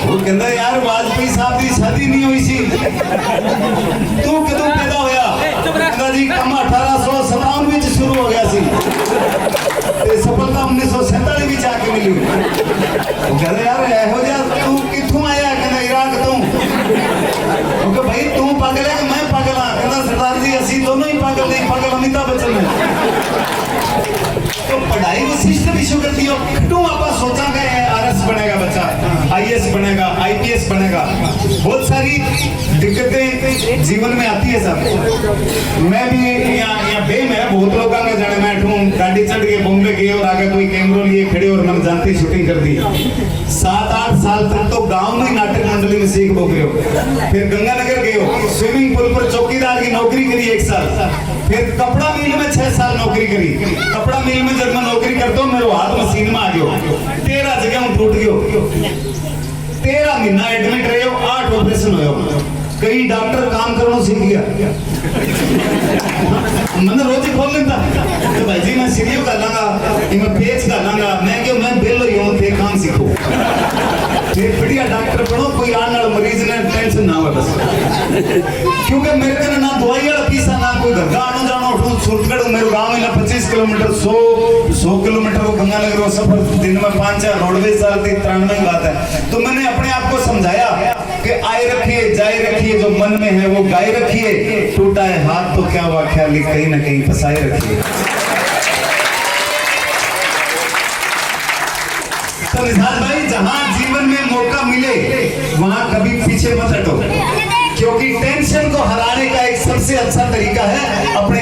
वो कहता यार वाजपेयी साहब की शादी नहीं हुई सी, तू कदों पैदा होया, कहता जी कम 1857 में शुरू हो गया सी, सफलता 1947 में जाके मिली। वो कहता यार हो जा तू किथों आया, कहता इराक तो भाई तू पागल है कि मैं पागल हाँ, कहता सरदार जी असी दोनों ही पागल, नहीं पागल अमिताभ बच्चन है। तो पढ़ाई को सिस्टम इशू करती हो, क्यों आप सोचा गए RS बनेगा बच्चा, IAS बनेगा, IPS बनेगा, बहुत सारी दिक्कतें जीवन में आती है सब। मैं भी यहाँ बे में बहुत लोग आगे जाने, मैं गाड़ी चढ़ के बॉम्बे गए और आगे कोई कैमरा लिए खड़े और मैंने जानती शूटिंग कर दी। 7-8 साल तक तो गांव में नाटक मंडली में सीख बोल गए हो, फिर गंगानगर गए हो, स्विमिंग पूल पर चौकीदार की नौकरी करी 1 साल, फिर कपड़ा मिल में 6 साल नौकरी करी। कपड़ा मिल में जब मैं नौकरी करता हूँ मेरे हाथ मशीन में आ गयो, 13 जगह में टूट गयो, 13 महीना एडमिट रहे हो, 8 ऑपरेशन हो, कई डॉक्टर काम करना सीख गया। मैंने रोज ही खोल लेता तो भाई जी मैं सीढ़ियों कर लांगा, मैं पेच कर लांगा, मैं क्यों मैं बेलो ही हूँ, थे काम सीखो, फिर बढ़िया डॉक्टर बनो, कोई आने वाला मरीज ने टेंशन ना हो बस। क्योंकि मेरे को ना दवाई वाला पीसा, ना कोई घर का आना जाना, सूरतगढ़ मेरे गाँव में 25 किलोमीटर 100 किलोमीटर को गंगानगर वो सफर दिन में 5-4 रोडवेज चलती, 93 बात है। तो मैंने अपने आप को समझाया कि आए रखिए जाए रखिए, जो मन में है वो गाय रखिए, टूटा है हाथ तो क्या हुआ ख्याली कहीं ना कहीं फंसाए रखिए। तो निशाद भाई जहां जीवन में मौका मिले वहां कभी पीछे मत हटो, क्योंकि टेंशन को हराने का एक सबसे अच्छा तरीका है अपने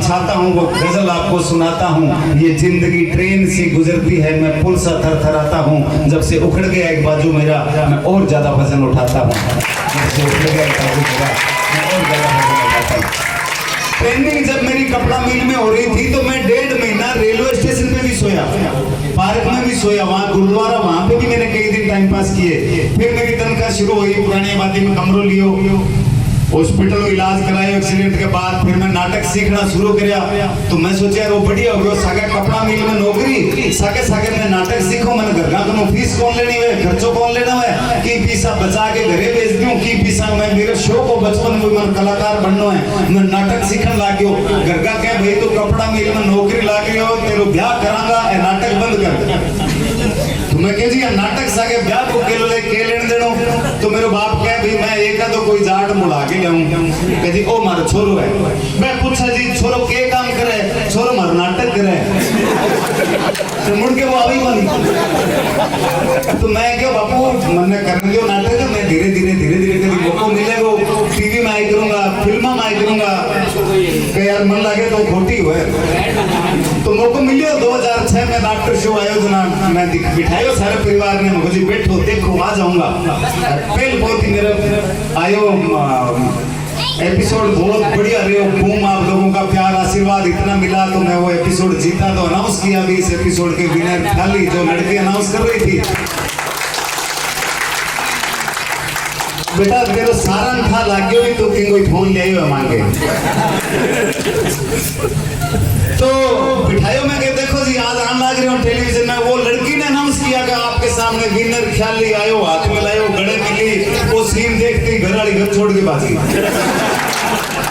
बिछाता हूँ, वो गजल आपको सुनाता हूँ। ये जिंदगी ट्रेन सी गुजरती है, मैं पुल सा थरथराता हूँ। जब से उखड़ गया एक बाजू मेरा, मैं और ज्यादा वजन उठाता हूँ। जब से उखड़ गया एक बाजू मेरा, मैं और ज्यादा वजन उठाता हूँ। ट्रेनिंग जब मेरी कपड़ा मिल में हो रही थी तो मैं 1.5 महीना रेलवे स्टेशन पे भी सोया, पार्क में भी सोया, वहाँ गुरुद्वारा, वहाँ पे भी मैंने कई दिन टाइम पास किए। फिर मेरी तनख्वाह शुरू हुई, पुरानी आबादी में कमरों लियो, हॉस्पिटल में इलाज कराए एक्सीडेंट के बाद। फिर मैं नाटक सीखना शुरू किया तो मैं सोचा यार वो बढ़िया हो गया, सागे कपड़ा मिल में नौकरी, सागे मैं नाटक सीखो, मैंने घर का फीस कौन लेनी है, खर्चों कौन लेना है, की पैसा बचा के घरे भेज दूं, की पैसा मैं मेरे शौक हो बचपन में मैं कलाकार बनना है, मैं नाटक सीखने लाग गयो। घर का क्या भाई तो कपड़ा मिल में नौकरी लाग गयो, तेरो ब्याह करांगा, नाटक बंद कर। तो मैं कह जी नाटक सागे ब्याह को के लेने देनो। तो मेरे बाप कह भाई मैं एक तो कोई जाट मुड़ा के लाऊं, कह जी ओ मारो छोरो है। मैं पूछा जी छोरो के काम करे, छोरो मारो नाटक करे। तो मुड़ के वो अभी बनी। तो मैं क्या बापू मैंने करने दो नाटक, मैं धीरे धीरे कभी मौका मिलेगा टीवी में आई करूंगा, फिल्म में आई करूंगा, यार मन लगे तो खोटी हुए। तो मौका मिले 2006 में डॉक्टर शो आयोजना मैं बिठायो सारे परिवार ने, मुझे बैठो देखो आ जाऊंगा। पहले बहुत ही मेरा आयो एपिसोड बहुत बढ़िया रहे, बूम आप लोगों का प्यार आशीर्वाद इतना मिला तो मैं वो एपिसोड जीता। तो अनाउंस किया भी इस एपिसोड के विनर खाली जो लड़की अनाउंस कर रही थी, बेटा तेरे सारन था लाग्यो भी तो किंग कोई फोन ले आयो मांगे। तो बिठायो मैं के देखो जी आज आने लग रहे हो टेलीविजन में, वो लड़की ने अनाउंस किया कि आपके सामने विनर ख्याली आयो, हाथ में लायो, गले मिली, वो सीन देखते घर वाली घर छोड़ के भागी।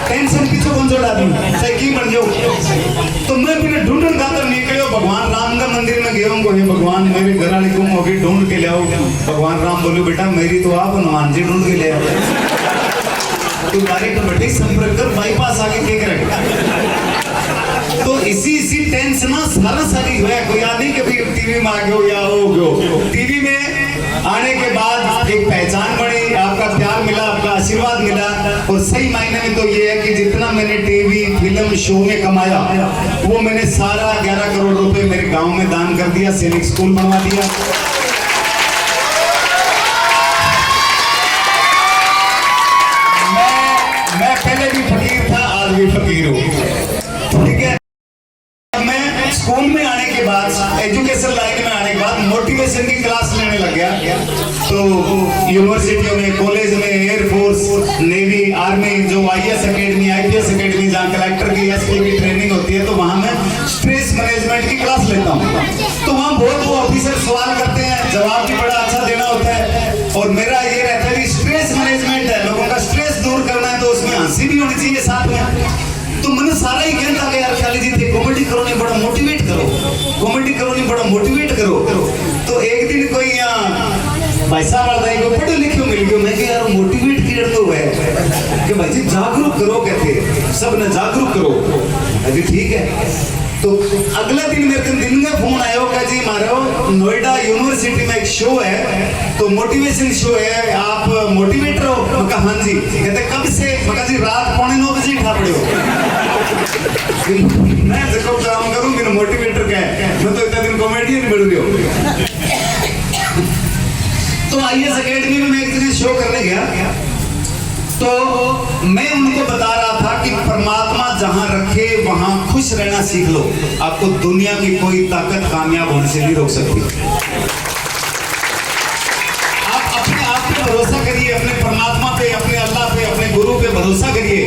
टेंशन पीछे कौन छोड़ा आदमी सही की बन जाओ। तो मैं बिना ढूंढन खातर निकलो, भगवान राम का मंदिर में गया हूँ, भगवान मेरे घर वाली गुम होगी ढूंढ के ले आओ। भगवान राम बोले बेटा मेरी तो आप हनुमान जी ढूंढ के ले आओ। तो डायरेक्ट बैठे संपर्क कर बाईपास आगे के करेगा। तो इसी टेंशन सारी हुआ, कोई आदमी के भी टीवी में आ गयो या हो गयो। टीवी में आने के बाद एक पहचान बनी, आपका प्यार मिला, आपका आशीर्वाद मिला। और सही मायने में तो ये है कि जितना मैंने टीवी फिल्म शो में कमाया वो मैंने सारा 11 करोड़ रुपए मेरे गांव में दान कर दिया, सैनिक स्कूल बनवा दिया। मैं पहले भी फकीर था, आज भी फकीर हूँ, ठीक है। मैं स्कूल में आने के बाद, एजुकेशन लाइन में आने के बाद मोटिवेशन की क्लास लेने लग गया। तो यूनिवर्सिटियों में, कॉलेज में, एयरफोर्स, नेवी, आर्मी, जो IAS अकेडमी, IPS अकेडमी, जहाँ कलेक्टर की SP की ट्रेनिंग होती है, तो वहाँ मैं स्ट्रेस मैनेजमेंट की क्लास लेता हूँ। तो वहाँ बहुत वो ऑफिसर सवाल करते हैं, जवाब भी बड़ा अच्छा देना होता है। और मेरा ये रहता है कि स्ट्रेस मैनेजमेंट है, लोगों का स्ट्रेस दूर करना है, तो उसमें हंसी भी होनी चाहिए साथ में। तो मैंने सारा ही कहता कि यार ख्याली जी थे कॉमेडी करो नहीं, बड़ा मोटिवेट करो, कॉमेडी करो नहीं, बड़ा मोटिवेट करो। तो एक दिन कोई यहाँ पैसा बढ़ को पढ़े लिखे मिल गयो, मैं यार मोटिवेट किया तो है कि भाई जी जागरूक करो, कहते सब ने जागरूक करो। अभी ठीक है। तो अगला दिन मेरे को दिन में फोन आयो कि जी मारो नोएडा यूनिवर्सिटी में एक शो है, तो मोटिवेशन शो है, आप मोटिवेटर हो? मैं कहा हाँ जी। कहते कब से? मैं कहा जी रात 9:15 बजे उठा पड़े हो। मैं देखो काम करूँ कि मोटिवेटर क्या है, मैं तो इतना दिन कॉमेडियन बन रही हूँ। तो IAS अकेडमी में मैं एक दिन शो करने गया, तो मैं उनको बता रहा था कि परमात्मा जहां रखे वहां खुश रहना सीख लो, आपको दुनिया की कोई ताकत कामयाब होने से नहीं रोक सकती। आप अपने आप पे भरोसा करिए, अपने परमात्मा पे, अपने अल्लाह पे, अपने गुरु पे भरोसा करिए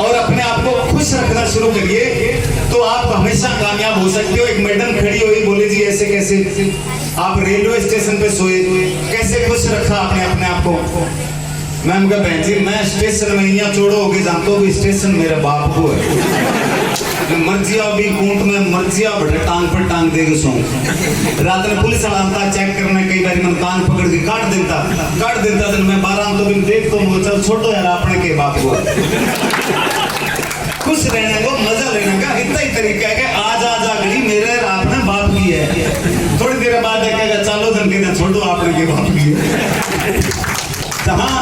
और अपने आप को खुश रखना शुरू करिए, तो आप हमेशा कामयाब हो सकते हो। एक मैडम खड़ी हुई, बोले जी ऐसे कैसे, आप रेलवे स्टेशन पे सोए, कैसे खुश रखा आपने अपने आप को? मैम का बहन जी मैं स्टेशन में यहाँ छोड़ो होगी, जानते हो स्टेशन मेरे बाप को है, मर्जिया भी कूट में मर्जिया बड़े टांग पर टांग देगी सो। रात में पुलिस आता चेक करने, कई बार मैं कान पकड़ के काट देता तो मैं 12 तो भी देख तो मुझे चल छोड़ो यार अपने के बाप को। खुश रहने को, मजा लेने का इतना ही तरीका है कि आज घड़ी मेरे आपने बाप की है, थोड़ी देर बाद देखेगा चलो धन के छोड़ो आपने के बाप की है। जहाँ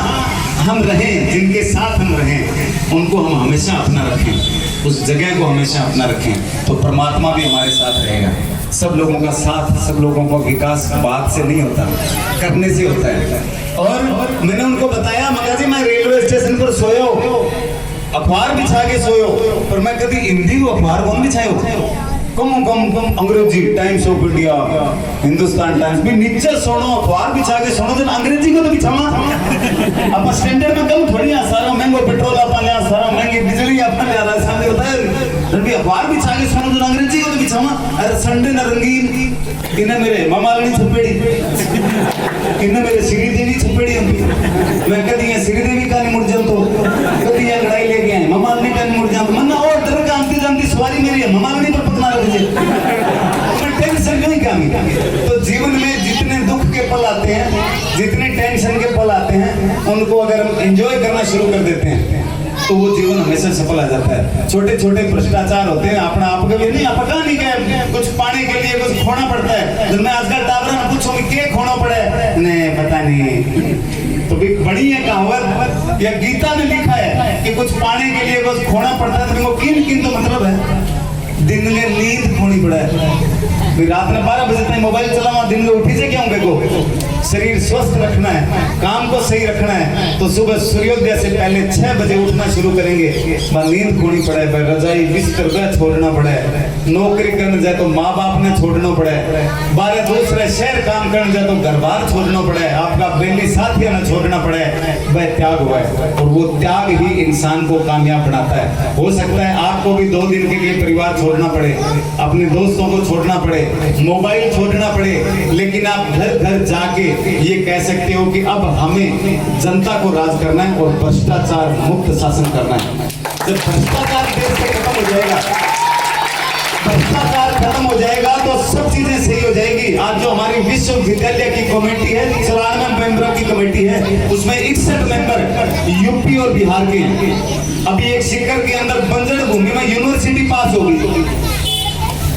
हम रहें, जिनके साथ हम रहें, उनको हम हमेशा अपना रखें। उस जगह को हमेशा अपना रखें, तो परमात्मा भी हमारे साथ रहेगा। सब लोगों का साथ, सब लोगों का विकास बात से नहीं होता, करने से होता है। और मैंने उनको बताया, मगा जी मैं रेलवे स्टेशन पर सोयो, अखबार बिछा के सोयो, पर मैं कभी हिंदी को अखबार कौन बिछायो, कम अंग्रेजी times of India, Hindustan times भी नीचे सोनो, अखबार बिछा के सोनो, तो अंग्रेजी को तो बिछावा। अब स्टैंडर्ड में कम थोड़ी है, सारा महंगो पेट्रोल आप लिया, सारा महंगी बिजली आप लिया, सामने होता है अखबार बिछा के सोनो, तो अंग्रेजी को तो बिछावा। अरे संडे न रंगीन इन्हें मेरे ममालनी छपेड़ी, इन्हें मेरे श्रीदेवी छपेड़ी होती, मैं कभी यहाँ श्रीदेवी का नहीं मुड़ जाऊँ, तो कभी यहाँ लड़ाई लेके आए ममालनी का नहीं मुड़ जाऊँ, मन्ना और तरह का आमती जानती सवारी मेरी है, ममालनी पर पतना रख टेंशन नहीं कमी। तो जीवन में जितने दुख के पल आते हैं, जितने टेंशन के पल आते हैं, उनको अगर हम एंजॉय करना शुरू कर देते हैं तो वो जीवन हमेशा सफल आ जाता है। छोटे छोटे भ्रष्टाचार होते हैं, अपना आप कभी नहीं अपका नहीं क्या, कुछ पाने के लिए कुछ खोना पड़ता है। जब मैं आजकल टावरा में पूछो क्या खोना पड़े, नहीं पता नहीं, तो भी बड़ी है कहावत या गीता में लिखा है कि कुछ पाने के लिए कुछ खोना पड़ता है, तो किन किन तो मतलब है दिन में नींद खोनी पड़ा है, फिर रात में 12 बजे तक मोबाइल चलावा, दिन में उठी से क्या होंगे को शरीर स्वस्थ रखना है, काम को सही रखना है, तो सुबह सूर्योदय से पहले 6 बजे उठना शुरू करेंगे। नींद खोनी पड़े, रजाई बिस्तर का छोड़ना पड़े, नौकरी करने जाए तो माँ बाप ने छोड़ना पड़े, बारे दूसरे शहर काम करने जाए तो घर बार छोड़ना पड़े, आपका बेली साथियों ने छोड़ना पड़े, वह त्याग हुआ है। और वो त्याग ही इंसान को कामयाब बनाता है। हो सकता है आपको भी 2 दिन के लिए परिवार छोड़ना पड़े, अपने दोस्तों को छोड़ना पड़े, मोबाइल छोड़ना पड़े, लेकिन आप घर घर जाके ये कह सकते हो कि अब हमें जनता को राज करना है और भ्रष्टाचार मुक्त शासन करना है। जब भ्रष्टाचार देश से खत्म हो जाएगा, भ्रष्टाचार खत्म हो जाएगा तो सब चीजें सही हो जाएगी। आज जो हमारी विश्वविद्यालय की कमेटी है, 94 मेंबरों की कमेटी है, उसमें 61 मेंबर यूपी और बिहार के हैं। अभी एक सीकर के अंदर बंजर भूमि में यूनिवर्सिटी पास होगी,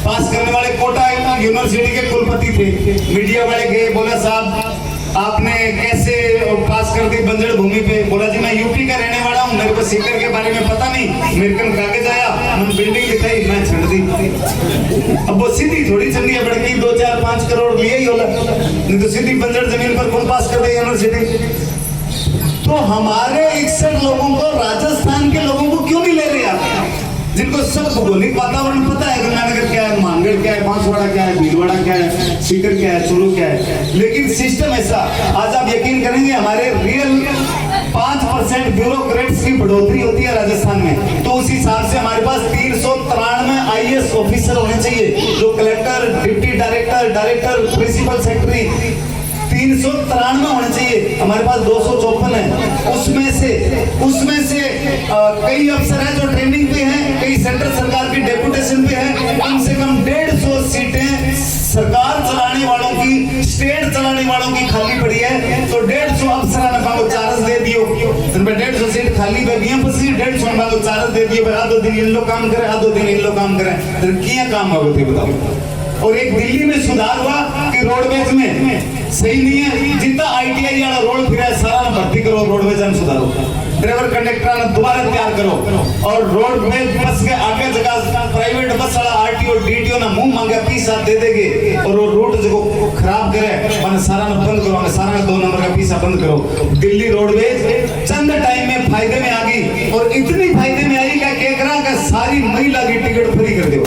पास करने वाले कोटा यूनिवर्सिटी के कुलपति थे, मीडिया वाले गए, बोला साहब आपने कैसे पास कर दी बंजर भूमि पे, बोला जी मैं यूपी का रहने वाला हूँ, मेरे को सीकर के बारे में पता नहीं, मेरे को कागज आया, मैंने बिल्डिंग दिखाई, मैं छड़ दी। अब वो सीधी थोड़ी चंदी है, बड़की 2, 4, 5 करोड़ लिए ही होला, नहीं तो सीधी बंजर जमीन पर कौन पास कर दे यूनिवर्सिटी। तो हमारे 61 लोगों को राजस्थान के लोगों को क्यों नहीं ले रहे आप, जिनको सब भौगोलिक वातावरण पता है, गंगानगर क्या है, मानगढ़ क्या है, बांसवाड़ा क्या है, भीलवाड़ा क्या है, सीकर क्या है, चूरू क्या है, लेकिन सिस्टम ऐसा। आज आप यकीन करेंगे हमारे रियल 5% ब्यूरोक्रेट्स की बढ़ोतरी होती है राजस्थान में, तो उस हिसाब से हमारे पास 393 IAS ऑफिसर होने चाहिए, जो collector, deputy director, director, principal secretary 393 होने चाहिए, हमारे पास 254 है। उसमें से कई अफसर हैं जो ट्रेनिंग पे हैं, कई सेंट्रल सरकार की डेपुटेशन पे हैं, कम से कम 150 सीटें सरकार चलाने वालों की, स्टेट चलाने वालों की खाली पड़ी है। तो 150 अफसर ने चार्ज दे दियो, 150 सीट खाली पे 150 चार्ज दे दियो, आधो दिन इन लोग काम करे, आधो दिन इन लोग काम करे, तो क्या काम होते बताओ। और एक दिल्ली में सुधार हुआ कि रोडवेज में सही नहीं है, जितना ITI वाला रोड फिर है सारा ना भर्ती करो, रोडवेज में सुधारो, ड्राइवर कंडक्टर ना दोबारा तैयार करो, और रोडवेज बस के आगे जगह प्राइवेट बस वाला RTO DTO ना मुंह मांगे पैसा दे देंगे, और वो रूट जो खराब करे मैंने सारा ना बंद करो, सारा ना 2 नंबर का पैसा बंद करो। दिल्ली रोडवेज चंद टाइम में फायदे में आ गई, और इतनी फायदे में आई क्या सारी महिला की टिकट फ्री कर दो।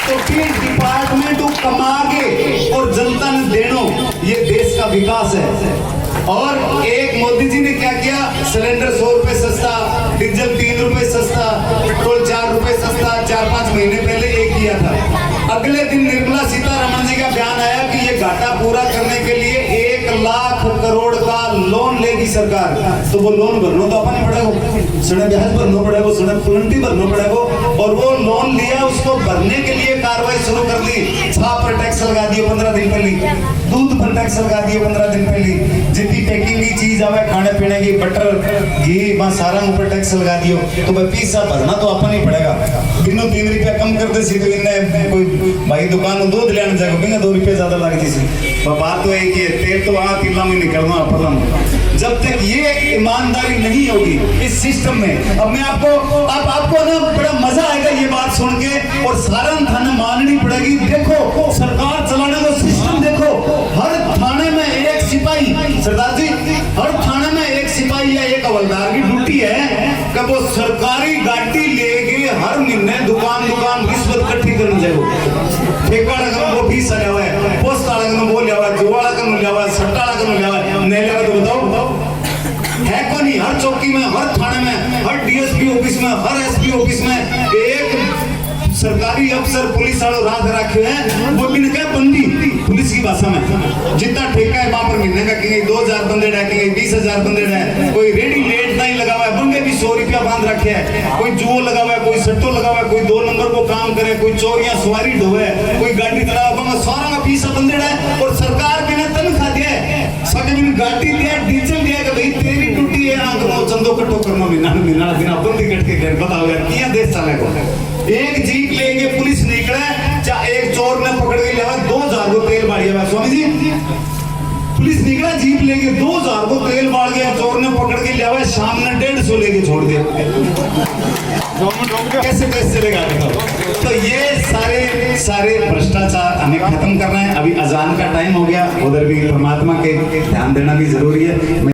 तो डिपार्टमेंट को कमा के और जनता ने देनो, ये देश का विकास है। और एक मोदी जी ने क्या किया, सिलेंडर 100 रुपए सस्ता, डीजल 3 रुपए सस्ता, पेट्रोल 4 रुपए सस्ता, 4-5 महीने पहले एक किया था। अगले दिन निर्मला सीतारमण जी का बयान आया कि ये घाटा पूरा करने के लिए 1 लाख करोड़ का लोन लेगी सरकार। तो वो लोन भरना तो अपन पड़ेगा, सड़क ब्याज भरना पड़ेगा, सड़क प्लंटी भरना पड़ेगा, और वो लोन लिया उसको भरने के लिए कार्रवाई शुरू कर दी। छाप पर टैक्स लगा दिया 15 दिन पहले, दूध पर टैक्स लगा दिया 15 दिन पहले, जितनी पैकिंग की चीज आवे खाने पीने की, बटर घी सारा ऊपर टैक्स लगा दियो, तो भाई पैसा भरना तो अपन ही पड़ेगा। बिनो 3 रुपया कम कर दे सी, तो इन्हें कोई भाई दुकान में दूध लेने जाएगा 2 रुपये ज्यादा लग दी सी। बात तो है कि तेल तो वहां किला में निकलना पड़ना। जब तक ये ईमानदारी नहीं होगी इस सिस्टम में। अब मैं आपको ना बड़ा मजा आएगा ये बात सुन के, और सारण थाने माननी पड़ेगी। देखो सरकार चलाने का सिस्टम देखो, हर थाने में एक सिपाही, सरदार जी हर थाने में एक सिपाही या एक हवलदार की ड्यूटी है कि वो सरकारी गाड़ी लेके हर महीने दुकान रिश्वत इकट्ठी करनी चाहिए। ठेका वाला वो फीस आया हुआ है, पोस्ट वाला का वो लिया हुआ है, जो वाला का लिया हुआ है, सट्टा वाला का लिया हुआ है, नहीं लिया तो बताओ है को नहीं। हर चौकी में, हर थाने में, हर डीएसपी ऑफिस में, हर एसपी ऑफिस में एक सरकारी अफसर पुलिस वालों रात रखे हैं, वो इनका बंदी पुलिस की भाषा में जितना ठेका है वहां पर महीने का कहेंगे 2000 बंदे डाकेंगे, 20,000 बंदे डाके, कोई रेडी लेट नहीं लगा हुआ है, बंदे भी 100 रुपया बांध रखे है, कोई जुओ लगा हुआ है, कोई सट्टो लगा हुआ है, कोई 2 नंबर को काम करे, कोई चोरियां सवारी ढोए, कोई गाड़ी चला, सारा का पीछा बंदे डाए, और सरकार के ने तनख्वाह दिया है, सके गाड़ी दिया, डीजल दिया कि भाई तेरी ड्यूटी है आंकड़ो चंदो कट्टो करना महीना बिना बंदी कट के घर बताओ यार क्या देश चलेगा। एक जीप लेके पुलिस निकले, चाहे एक चोर ने पकड़ के लिया 2000 को तेल बाढ़िया हुआ, स्वामी जी पुलिस निकला जीप लेके 2000 को तेल बाढ़ गया, चोर ने पकड़ के लिया हुआ, शाम ने 150 लेके छोड़ दिया। कैसे चलेगा? तो ये सारे भ्रष्टाचार हमें खत्म करना है। अभी अजान का टाइम हो गया, उधर भी परमात्मा के ध्यान देना भी जरूरी है।